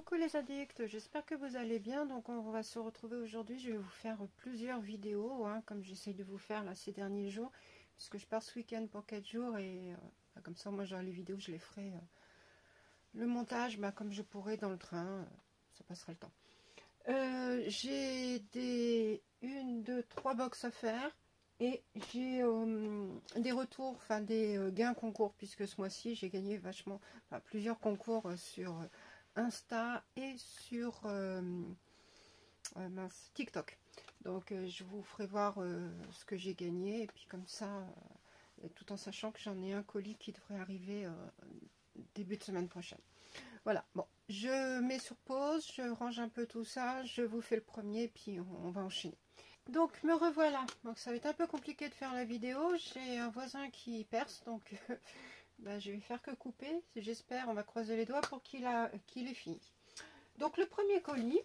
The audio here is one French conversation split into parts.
Coucou les addicts, j'espère que vous allez bien. Donc on va se retrouver aujourd'hui. Je vais vous faire plusieurs vidéos, comme j'essaye de vous faire là ces derniers jours, puisque je pars ce week-end pour 4 jours et comme ça moi j'aurai les vidéos, je les ferai. Le montage, comme je pourrai dans le train, ça passera le temps. J'ai des 1, 2, 3 box à faire et j'ai des retours, enfin des gains concours, puisque ce mois-ci j'ai gagné vachement, plusieurs concours sur Insta et sur TikTok. Donc je vous ferai voir ce que j'ai gagné et puis comme ça, tout en sachant que j'en ai un colis qui devrait arriver début de semaine prochaine. Voilà, bon, je mets sur pause, je range un peu tout ça, je vous fais le premier, puis on va enchaîner. Donc, me revoilà. Donc, ça va être un peu compliqué de faire la vidéo. J'ai un voisin qui perce, donc je vais faire que couper. J'espère, on va croiser les doigts pour qu'il ait fini. Donc, le premier colis,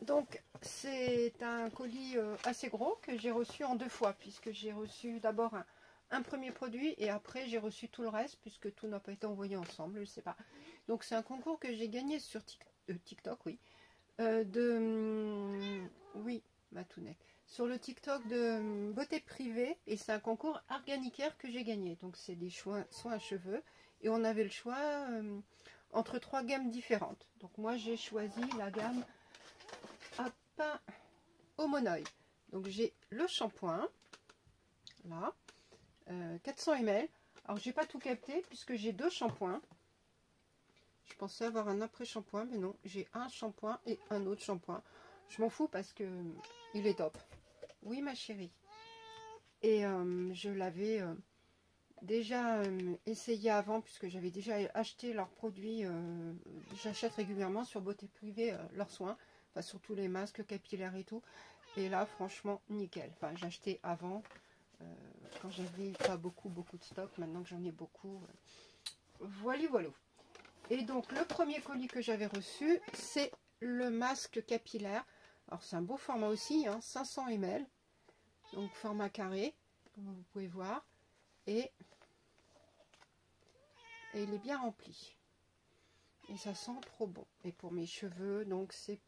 donc c'est un colis assez gros que j'ai reçu en 2 fois, puisque j'ai reçu d'abord un premier produit et après j'ai reçu tout le reste, puisque tout n'a pas été envoyé ensemble, je sais pas. Donc c'est un concours que j'ai gagné sur TikTok, oui. Oui, Matounet. Sur le TikTok de beauté privée, et c'est un concours Organicare que j'ai gagné. Donc c'est des soins à cheveux et on avait le choix entre 3 gammes différentes. Donc moi j'ai choisi la gamme à pain au monoï. Donc j'ai le shampoing, là, 400 ml. Alors j'ai pas tout capté puisque j'ai 2 shampoings. Je pensais avoir un après-shampoing, mais non, j'ai un shampoing et un autre shampoing. Je m'en fous parce que il est top. Oui, ma chérie. Et je l'avais déjà essayé avant, puisque j'avais déjà acheté leurs produits. J'achète régulièrement sur Beauté Privée leurs soins, enfin surtout les masques capillaires et tout. Et là, franchement, nickel. Enfin, j'ai acheté avant, quand j'avais pas beaucoup de stock. Maintenant que j'en ai beaucoup, voilà, voilà. Et donc le premier colis que j'avais reçu, c'est le masque capillaire. Alors c'est un beau format aussi, 500 ml, donc format carré, comme vous pouvez voir, et il est bien rempli. Et ça sent trop bon. Et pour mes cheveux, donc c'est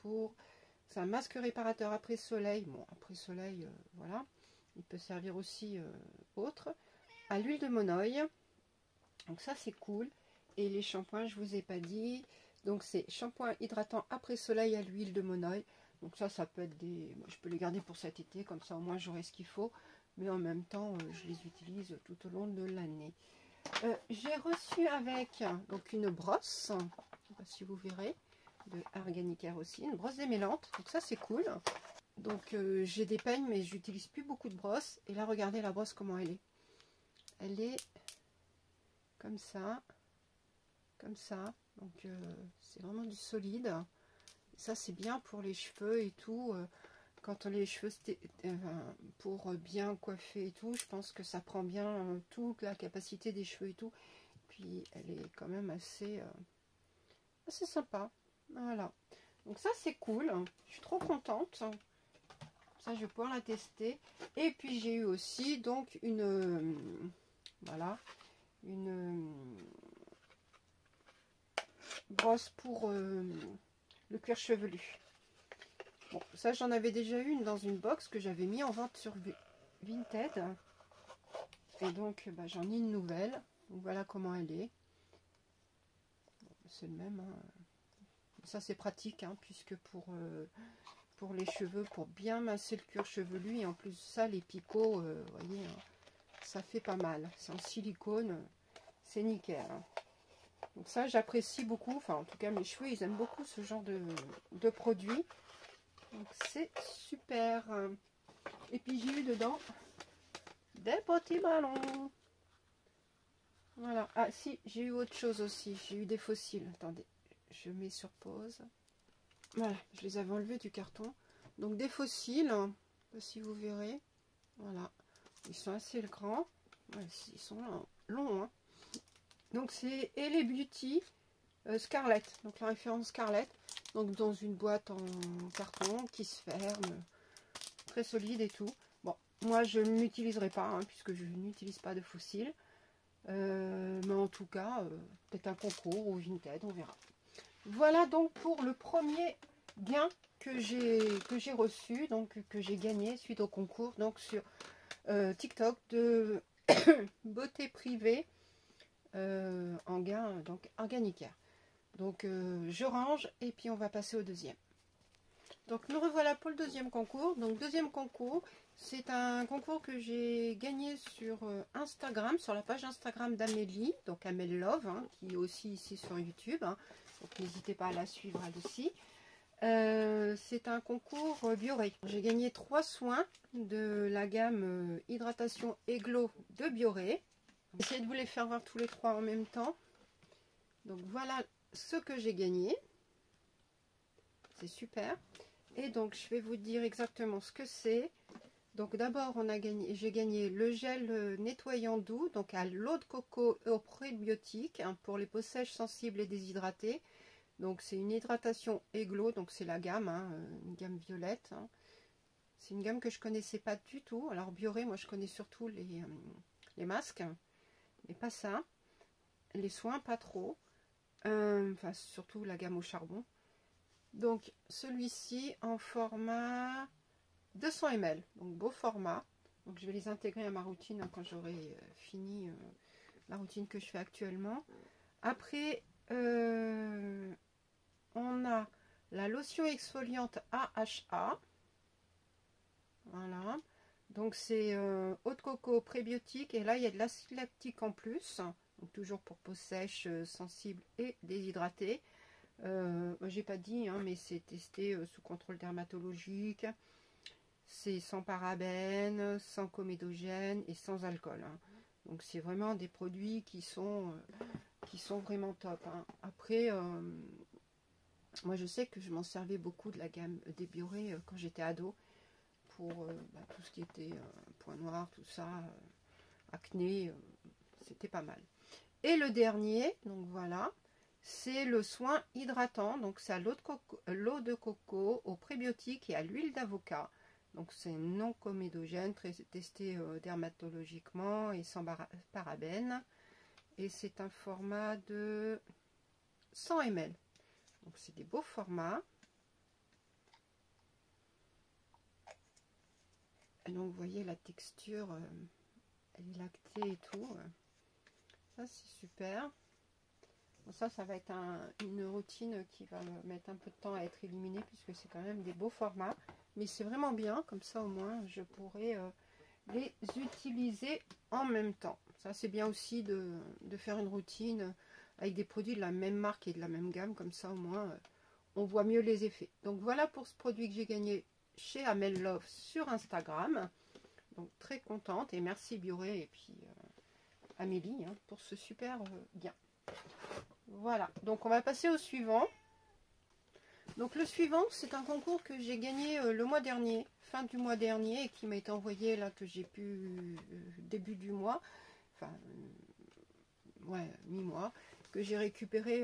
un masque réparateur après soleil. Bon, après soleil, voilà. Il peut servir aussi autre. À l'huile de monoï. Donc ça c'est cool. Et les shampoings, je vous ai pas dit. Donc c'est shampoing hydratant après soleil à l'huile de monoï. Donc ça peut être des... Moi, je peux les garder pour cet été, comme ça au moins j'aurai ce qu'il faut. Mais en même temps, je les utilise tout au long de l'année. J'ai reçu avec donc une brosse, je ne sais pas si vous verrez, de Organicare aussi, une brosse démêlante. Donc ça c'est cool. Donc j'ai des peignes, mais j'utilise plus beaucoup de brosses. Et là, regardez la brosse comment elle est. Elle est comme ça. Comme ça, donc c'est vraiment du solide. Ça c'est bien pour les cheveux et tout, quand les cheveux pour bien coiffer et tout, je pense que ça prend bien toute la capacité des cheveux et tout, puis elle est quand même assez sympa. Voilà, donc ça c'est cool, je suis trop contente. Ça je vais pouvoir la tester. Et puis j'ai eu aussi donc voilà, une brosse pour le cuir chevelu. Bon, ça j'en avais déjà une dans une box que j'avais mis en vente sur Vinted. Et donc j'en ai une nouvelle. Donc voilà comment elle est. Bon, c'est le même. Ça c'est pratique, puisque pour les cheveux, pour bien masser le cuir chevelu. Et en plus ça, les picots, vous voyez, ça fait pas mal. C'est en silicone. C'est nickel. Donc ça j'apprécie beaucoup, enfin en tout cas mes cheveux ils aiment beaucoup ce genre de produit. Donc c'est super. Et puis j'ai eu dedans des petits ballons. Voilà. Ah si, j'ai eu autre chose aussi, j'ai eu des fossiles. Attendez, je mets sur pause. Voilà, je les avais enlevés du carton. Donc des fossiles, je sais pas si vous verrez. Voilà, ils sont assez grands. Ouais, ils sont longs. Donc c'est Ellie Beauty Scarlett, donc la référence Scarlett, donc dans une boîte en carton qui se ferme, très solide et tout. Bon, moi je ne l'utiliserai pas, puisque je n'utilise pas de fossiles, mais en tout cas, peut-être un concours ou Vinted, on verra. Voilà donc pour le premier gain que j'ai reçu, donc que j'ai gagné suite au concours, donc sur TikTok de beauté privée en gain donc organicaire. Donc je range et puis on va passer au deuxième. Donc nous revoilà pour le deuxième concours. Donc deuxième concours, c'est un concours que j'ai gagné sur Instagram, sur la page Instagram d'Amélie, donc Amel Love, hein, qui est aussi ici sur YouTube. Hein. Donc n'hésitez pas à la suivre elle aussi. C'est un concours Bioré. J'ai gagné 3 soins de la gamme hydratation et glow de Bioré. J'essaie de vous les faire voir tous les 3 en même temps. Donc voilà ce que j'ai gagné. C'est super. Et donc je vais vous dire exactement ce que c'est. Donc d'abord j'ai gagné le gel nettoyant doux, donc à l'eau de coco et aux prébiotiques hein, pour les peaux sèches, sensibles et déshydratées. Donc c'est une hydratation et glow, donc c'est la gamme, hein, une gamme violette. Hein. C'est une gamme que je connaissais pas du tout. Alors Bioré, moi je connais surtout les masques, mais pas ça. Les soins, pas trop. Enfin surtout la gamme au charbon. Donc celui-ci en format 200 ml, donc beau format. Donc je vais les intégrer à ma routine hein, quand j'aurai fini la routine que je fais actuellement. Après on a la lotion exfoliante AHA. Voilà. Donc c'est eau de coco prébiotique et là il y a de l'acide lactique en plus. Donc toujours pour peau sèche, sensible et déshydratée. J'ai pas dit hein, mais c'est testé sous contrôle dermatologique. C'est sans parabènes, sans comédogènes et sans alcool. Hein. Donc c'est vraiment des produits qui sont vraiment top. Hein. Après, moi je sais que je m'en servais beaucoup de la gamme des Bioré quand j'étais ado pour tout ce qui était point noir, tout ça, acné, c'était pas mal. Et le dernier, donc voilà, c'est le soin hydratant. Donc c'est à l'eau de coco, aux prébiotiques et à l'huile d'avocat. Donc c'est non comédogène, testé dermatologiquement et sans parabènes. Et c'est un format de 100 ml. Donc c'est des beaux formats. Et donc vous voyez la texture, elle est lactée et tout. Ça c'est super. Bon, ça va être une routine qui va mettre un peu de temps à être éliminée puisque c'est quand même des beaux formats. Mais c'est vraiment bien, comme ça au moins je pourrais les utiliser en même temps. Ça c'est bien aussi de faire une routine avec des produits de la même marque et de la même gamme, comme ça au moins on voit mieux les effets. Donc voilà pour ce produit que j'ai gagné chez Amel Love sur Instagram. Donc très contente et merci Bioré et puis Amélie hein, pour ce super gain. Voilà, donc on va passer au suivant. Donc le suivant, c'est un concours que j'ai gagné le mois dernier, fin du mois dernier, et qui m'a été envoyé là, que j'ai pu début du mois, enfin, ouais, mi-mois, que j'ai récupéré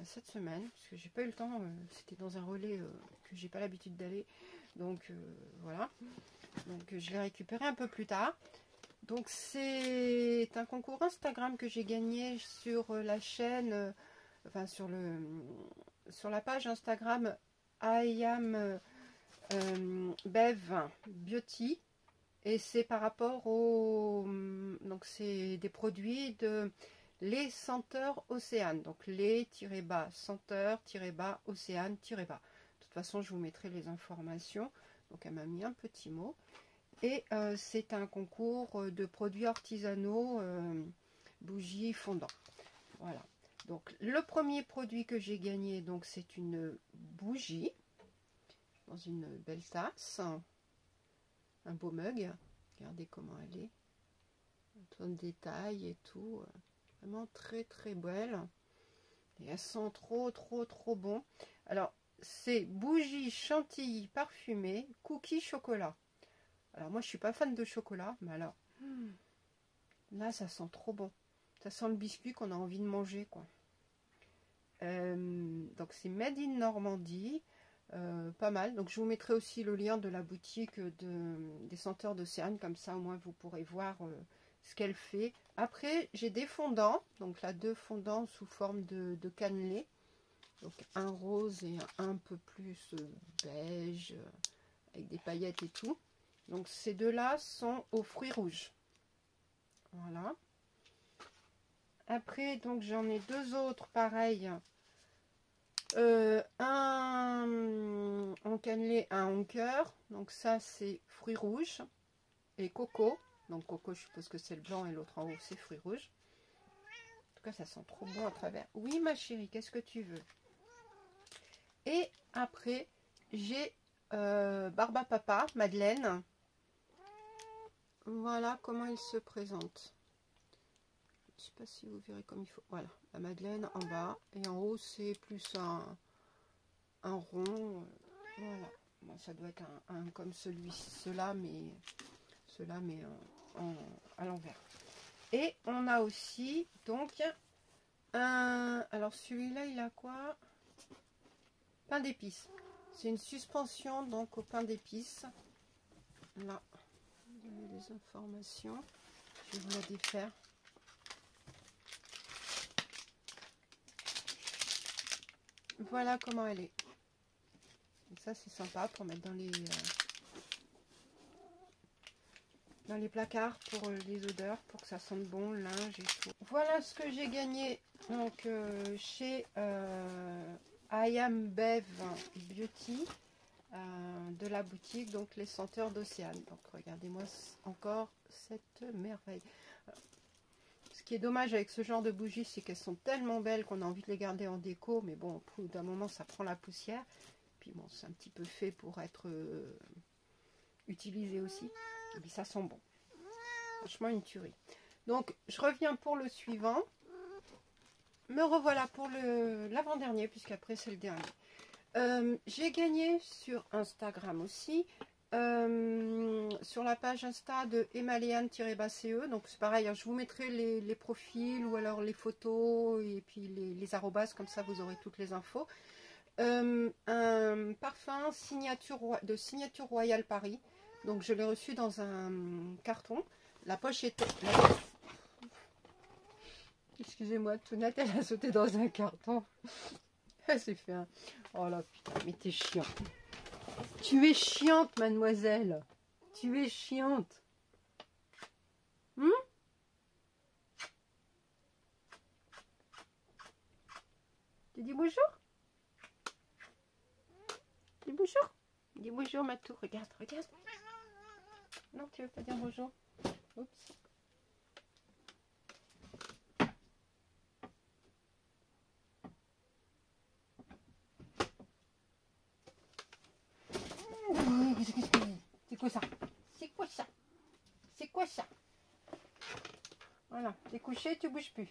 cette semaine, parce que j'ai pas eu le temps, c'était dans un relais que j'ai pas l'habitude d'aller, donc voilà, donc je l'ai récupéré un peu plus tard. Donc c'est un concours Instagram que j'ai gagné sur la chaîne, enfin sur la page Instagram I am Bev Beauty, et c'est par rapport au donc c'est des produits de les senteurs Océane, donc les-bas senteurs-bas Océane-bas. De toute façon je vous mettrai les informations. Donc elle m'a mis un petit mot. Et c'est un concours de produits artisanaux, bougies fondants. Voilà. Donc le premier produit que j'ai gagné, donc c'est une bougie dans une belle tasse, un beau mug. Regardez comment elle est, plein de détails et tout, vraiment très très belle. Et elle sent trop bon. Alors c'est bougie chantilly parfumée, cookie chocolat. Alors moi je suis pas fan de chocolat, mais alors là ça sent trop bon. Ça sent le biscuit qu'on a envie de manger quoi. Donc c'est Made in Normandie, pas mal. Donc je vous mettrai aussi le lien de la boutique des senteurs d'Océane, comme ça au moins vous pourrez voir ce qu'elle fait. Après j'ai des fondants, donc là 2 fondants sous forme de cannelé. Donc un rose et un peu plus beige, avec des paillettes et tout. Donc ces deux-là sont aux fruits rouges. Voilà. Après, donc j'en ai deux autres pareils. Un en cannelé, un en cœur. Donc ça c'est fruits rouges et coco. Donc coco, je suppose que c'est le blanc et l'autre en haut c'est fruits rouges. En tout cas ça sent trop bon à travers. Oui ma chérie, qu'est-ce que tu veux? Et après j'ai Barba Papa, Madeleine. Voilà comment il se présente. Je sais pas si vous verrez comme il faut. Voilà, la Madeleine en bas. Et en haut, c'est plus un rond. Voilà. Bon, ça doit être un comme ceux-là, mais à l'envers. Et on a aussi, donc, un... Alors, celui-là, il a quoi? Pain d'épices. C'est une suspension, donc, au pain d'épices. Là, vous avez des informations. Je vais vous la défaire. Voilà comment elle est. Et ça c'est sympa pour mettre dans les placards pour les odeurs, pour que ça sente bon, le linge et tout. Voilà ce que j'ai gagné donc chez I Am Bev Beauty de la boutique, donc les senteurs d'Océane. Donc regardez-moi encore cette merveille. Ce qui est dommage avec ce genre de bougies, c'est qu'elles sont tellement belles qu'on a envie de les garder en déco, mais bon, au bout d'un moment, ça prend la poussière. Puis bon, c'est un petit peu fait pour être utilisé aussi. Et puis ça sent bon. Franchement, une tuerie. Donc, je reviens pour le suivant. Me revoilà pour l'avant-dernier, puisqu'après, c'est le dernier. J'ai gagné sur Instagram aussi. Sur la page Insta de Emaléane-CE. Donc c'est pareil, hein, je vous mettrai les profils ou alors les photos et puis les arrobas, comme ça vous aurez toutes les infos. Un parfum de signature Royale Paris. Donc je l'ai reçu dans un carton. La poche était... Excusez-moi, Tounette, elle a sauté dans un carton. Elle s'est fait un... Oh là putain, mais t'es chiant. Tu es chiante, mademoiselle. Tu es chiante. Tu dis bonjour? Dis bonjour. Dis bonjour, Matou. Regarde, regarde. Non, tu veux pas dire bonjour? Oups. C'est quoi ça? C'est quoi ça? C'est quoi ça? Voilà, t'es couché, tu bouges plus.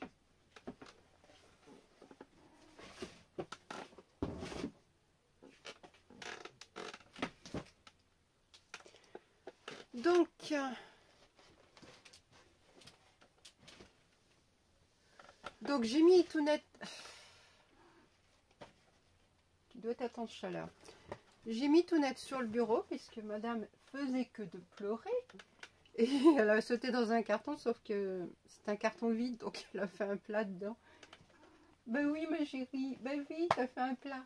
Donc j'ai mis Tounette. Tu dois t'attendre chaleur. J'ai mis Tounette sur le bureau puisque madame faisait que de pleurer. Et elle a sauté dans un carton, sauf que c'est un carton vide, donc elle a fait un plat dedans. Ben oui ma chérie, ben oui, t'as fait un plat.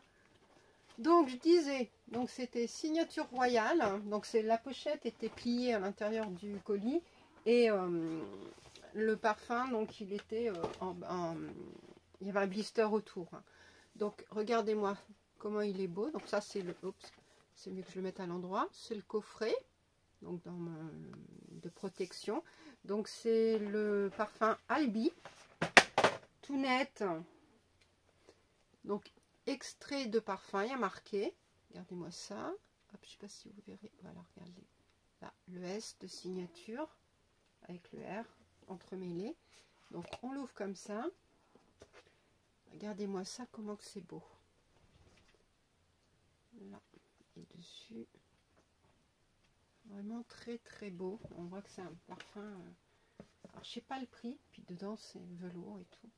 Donc je disais, donc c'était signature royale, donc c'est la pochette était pliée à l'intérieur du colis et le parfum, donc il était il y avait un blister autour. Donc regardez-moi comment il est beau. Donc ça c'est le, oups, c'est mieux que je le mette à l'endroit. C'est le coffret, donc de protection. Donc c'est le parfum Albi, tout net. Donc extrait de parfum, il y a marqué. Regardez-moi ça. Hop, je sais pas si vous verrez. Voilà, regardez. Là, le S de signature avec le R entremêlé. Donc on l'ouvre comme ça. Regardez-moi ça, comment que c'est beau. Là et dessus. Vraiment très très beau. On voit que c'est un parfum. Alors je sais pas le prix. Puis dedans c'est velours et tout.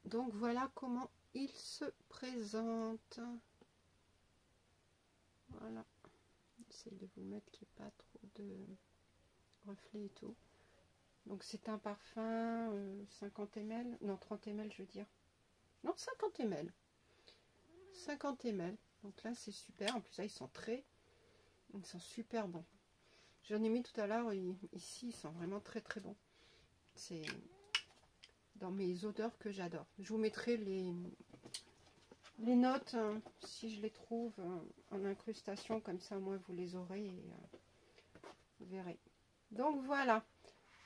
Donc voilà comment il se présente. Voilà. J'essaie de vous mettre qu'il n'y ait pas trop de reflets et tout. Donc c'est un parfum 50 ml, non 30 ml je veux dire. non, 50 ml. 50 ml. Donc là, c'est super. En plus, là, ils sont super bons. J'en ai mis tout à l'heure. Ici, ils sont vraiment très, très bons. C'est dans mes odeurs que j'adore. Je vous mettrai les notes, hein, si je les trouve en incrustation. Comme ça, moi, vous les aurez et vous verrez. Donc, voilà.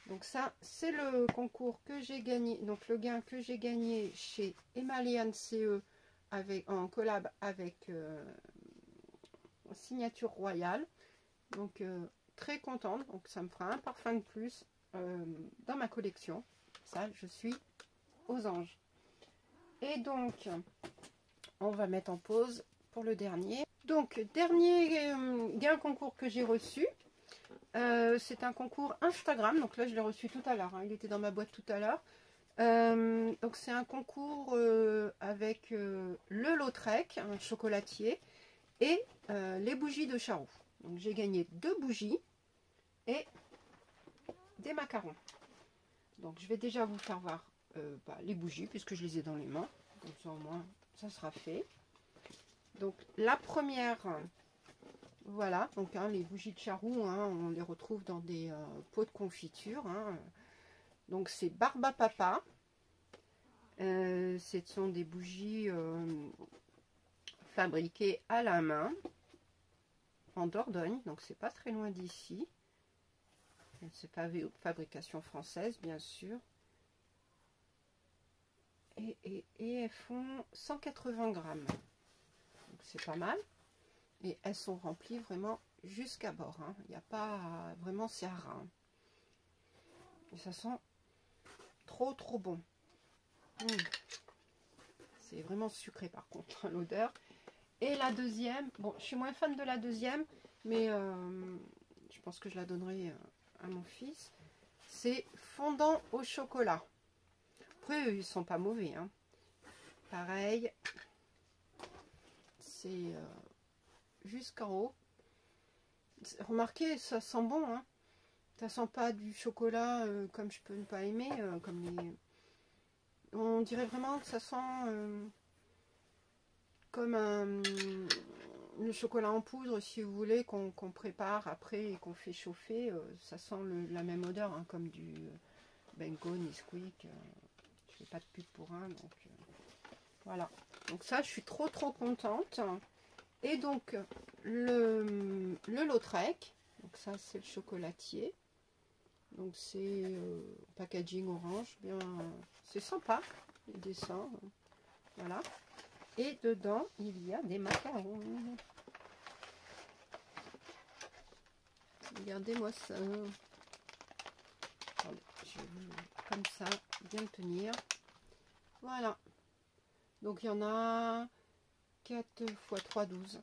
Donc ça, c'est le concours que j'ai gagné. Donc, le gain que j'ai gagné chez Emalian CE en collab avec Signature Royale. Donc très contente, donc ça me fera un parfum de plus dans ma collection. Ça, je suis aux anges. Et donc on va mettre en pause pour le dernier. Donc dernier gain concours que j'ai reçu, c'est un concours Instagram. Donc là, je l'ai reçu tout à l'heure, hein. Il était dans ma boîte tout à l'heure. Donc c'est un concours avec le Lautrec, un chocolatier, et les bougies de Charroux. Donc j'ai gagné 2 bougies et des macarons. Donc je vais déjà vous faire voir les bougies puisque je les ai dans les mains. Donc ça, au moins ça sera fait. Donc la première, voilà, donc hein, les bougies de Charroux, hein, on les retrouve dans des pots de confiture. Hein. Donc c'est Barba Papa. Ce sont des bougies fabriquées à la main en Dordogne, donc c'est pas très loin d'ici. C'est pas fabrication française, bien sûr. Et elles font 180 grammes. Donc c'est pas mal. Et elles sont remplies vraiment jusqu'à bord. Hein. Il n'y a pas vraiment, c'est à rein. Et ça sent trop bon. C'est vraiment sucré par contre, l'odeur. Et la deuxième, bon, je suis moins fan de la deuxième, mais je pense que je la donnerai à mon fils. C'est fondant au chocolat. Après, ils sont pas mauvais. Hein. Pareil, c'est jusqu'en haut. Remarquez, ça sent bon. Hein. Ça sent pas du chocolat comme je peux ne pas aimer. Comme les... On dirait vraiment que ça sent comme le chocolat en poudre, si vous voulez, qu'on prépare après et qu'on fait chauffer. Ça sent la même odeur, hein, comme du Benko, Nesquik. Je fais pas de pub pour un, donc voilà. Donc ça, je suis trop contente. Et donc le Lautrec, donc ça c'est le chocolatier. Donc c'est packaging orange, bien, c'est sympa les dessins. Voilà. Et dedans, il y a des macarons. Regardez-moi ça. Attendez, je vais comme ça bien le tenir. Voilà. Donc il y en a 4 x 3, 12.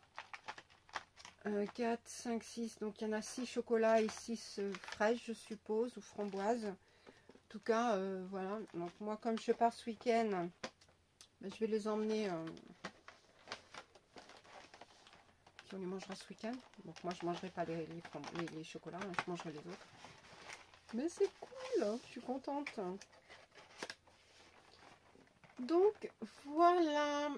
4, 5, 6. Donc il y en a 6 chocolats et 6 fraises, je suppose, ou framboises. En tout cas, voilà. Donc moi, comme je pars ce week-end, je vais les emmener. Puis on les mangera ce week-end. Donc moi, je ne mangerai pas les chocolats, hein, je mangerai les autres. Mais c'est cool, hein, je suis contente. Donc voilà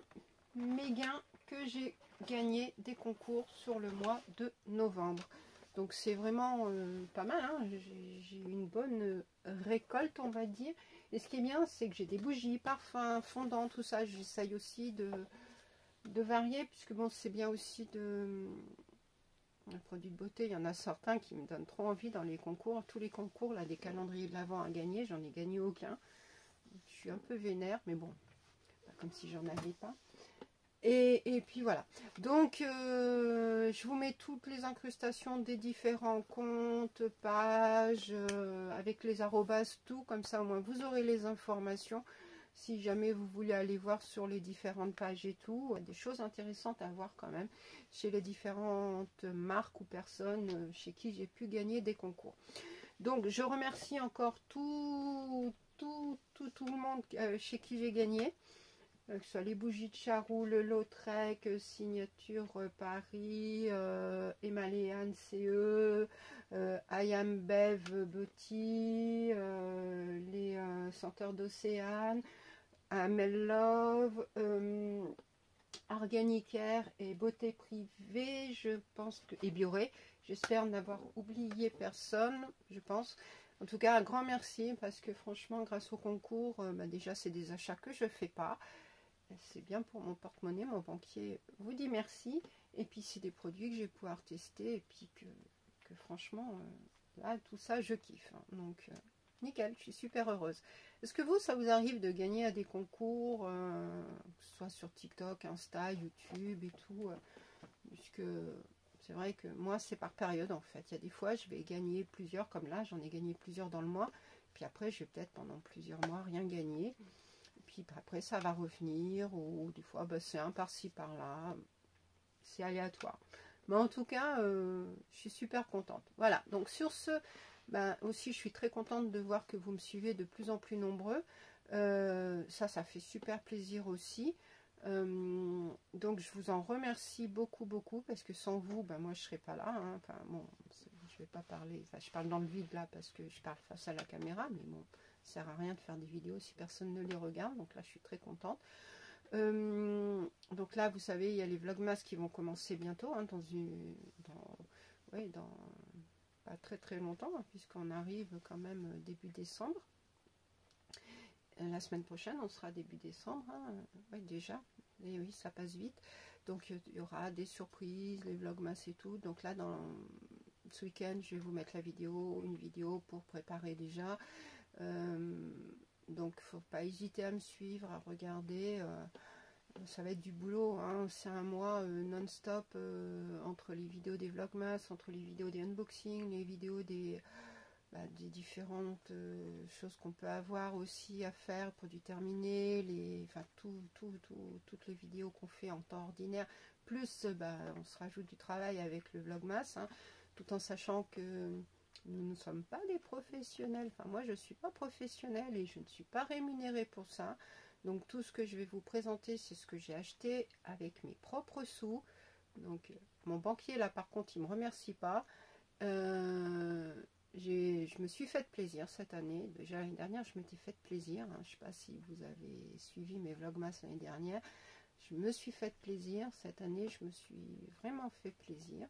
mes gains que j'ai gagnés des concours sur le mois de novembre. Donc c'est vraiment pas mal, hein. J'ai eu une bonne récolte, on va dire. Et ce qui est bien, c'est que j'ai des bougies, parfums, fondants, tout ça. J'essaye aussi de varier, puisque bon, c'est bien aussi de... Un produit de beauté, il y en a certains qui me donnent trop envie dans les concours. Tous les concours, là, des calendriers de l'Avent à gagner, j'en ai gagné aucun. Je suis un peu vénère, mais bon, pas comme si j'en avais pas. Et puis voilà. Donc, je vous mets toutes les incrustations des différents comptes, pages, avec les arrobas, tout. Comme ça, au moins, vous aurez les informations. Si jamais vous voulez aller voir sur les différentes pages et tout, il y a des choses intéressantes à voir quand même chez les différentes marques ou personnes chez qui j'ai pu gagner des concours. Donc je remercie encore tout le monde chez qui j'ai gagné, que ce soit les bougies de Charroux, le Lautrec, Signature Paris, Emalian CE, I Am Bev Beauty, les senteurs d'Océane. Amel Love, Organicaire et Beauté Privée, je pense que, et Bioré. J'espère n'avoir oublié personne, je pense. En tout cas, un grand merci parce que franchement, grâce au concours, déjà, c'est des achats que je ne fais pas. C'est bien pour mon porte-monnaie, mon banquier vous dit merci. Et puis, c'est des produits que je vais pouvoir tester et puis que franchement, là, tout ça, je kiffe. Hein. Donc, nickel, je suis super heureuse. Est-ce que vous, ça vous arrive de gagner à des concours, que ce soit sur TikTok, Insta, YouTube et tout puisque c'est vrai que moi, c'est par période en fait. Il y a des fois, je vais gagner plusieurs, comme là, j'en ai gagné plusieurs dans le mois. Puis après, je vais peut-être pendant plusieurs mois rien gagner. Puis après, ça va revenir. Ou des fois, c'est un par-ci, par-là. C'est aléatoire. Mais en tout cas, je suis super contente. Voilà, donc sur ce, aussi, je suis très contente de voir que vous me suivez de plus en plus nombreux. Ça fait super plaisir aussi. Donc je vous en remercie beaucoup parce que sans vous moi je serais pas là hein. Enfin bon, je vais pas parler, je parle dans le vide là parce que je parle face à la caméra, mais bon, ça sert à rien de faire des vidéos si personne ne les regarde, donc là je suis très contente. Donc là vous savez, il y a les vlogmas qui vont commencer bientôt hein, dans pas très longtemps hein, puisqu'on arrive quand même début décembre. La semaine prochaine, on sera début décembre, hein. Ouais, déjà, et oui, ça passe vite. Donc, il y aura des surprises, les vlogmas et tout. Donc là, dans ce week-end, je vais vous mettre une vidéo pour préparer déjà. Donc, faut pas hésiter à me suivre, à regarder. Ça va être du boulot, hein. C'est un mois non-stop entre les vidéos des vlogmas, entre les vidéos des unboxings, les vidéos des différentes choses qu'on peut avoir aussi à faire, produits terminés, toutes les vidéos qu'on fait en temps ordinaire, plus on se rajoute du travail avec le vlogmas, hein, tout en sachant que nous ne sommes pas des professionnels, enfin moi je ne suis pas professionnelle et je ne suis pas rémunérée pour ça, donc tout ce que je vais vous présenter c'est ce que j'ai acheté avec mes propres sous, donc mon banquier là par contre il me remercie pas. Je me suis fait plaisir cette année. Déjà l'année dernière, je m'étais fait plaisir. Hein. Je ne sais pas si vous avez suivi mes vlogmas l'année dernière. Je me suis fait plaisir. Cette année, je me suis vraiment fait plaisir.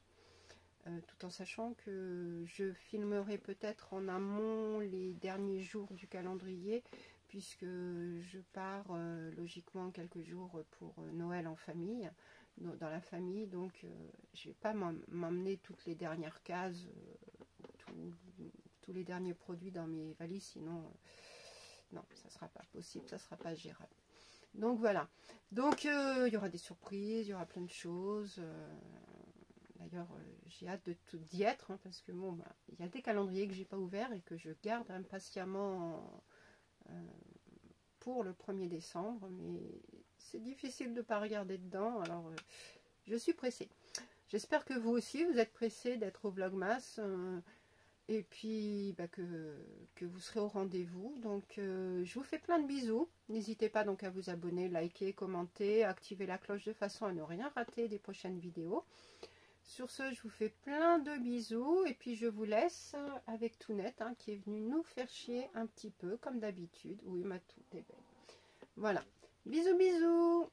Tout en sachant que je filmerai peut-être en amont les derniers jours du calendrier, puisque je pars logiquement quelques jours pour Noël en famille, dans la famille. Donc, je ne vais pas m'emmener toutes les dernières cases. Tous les derniers produits dans mes valises, sinon non, ça sera pas possible, ça sera pas gérable. Donc voilà, donc il y aura des surprises, il y aura plein de choses. D'ailleurs j'ai hâte d'y être hein, parce que bon il y a des calendriers que j'ai pas ouverts et que je garde impatiemment pour le 1er décembre, mais c'est difficile de pas regarder dedans, alors je suis pressée. J'espère que vous aussi vous êtes pressés d'être au vlogmas. Et puis que vous serez au rendez-vous. Donc je vous fais plein de bisous. N'hésitez pas donc à vous abonner, liker, commenter, activer la cloche de façon à ne rien rater des prochaines vidéos. Sur ce, je vous fais plein de bisous. Et puis je vous laisse avec Tounette hein, qui est venue nous faire chier un petit peu comme d'habitude. Oui, ma Tounette est belle. Voilà. Bisous bisous.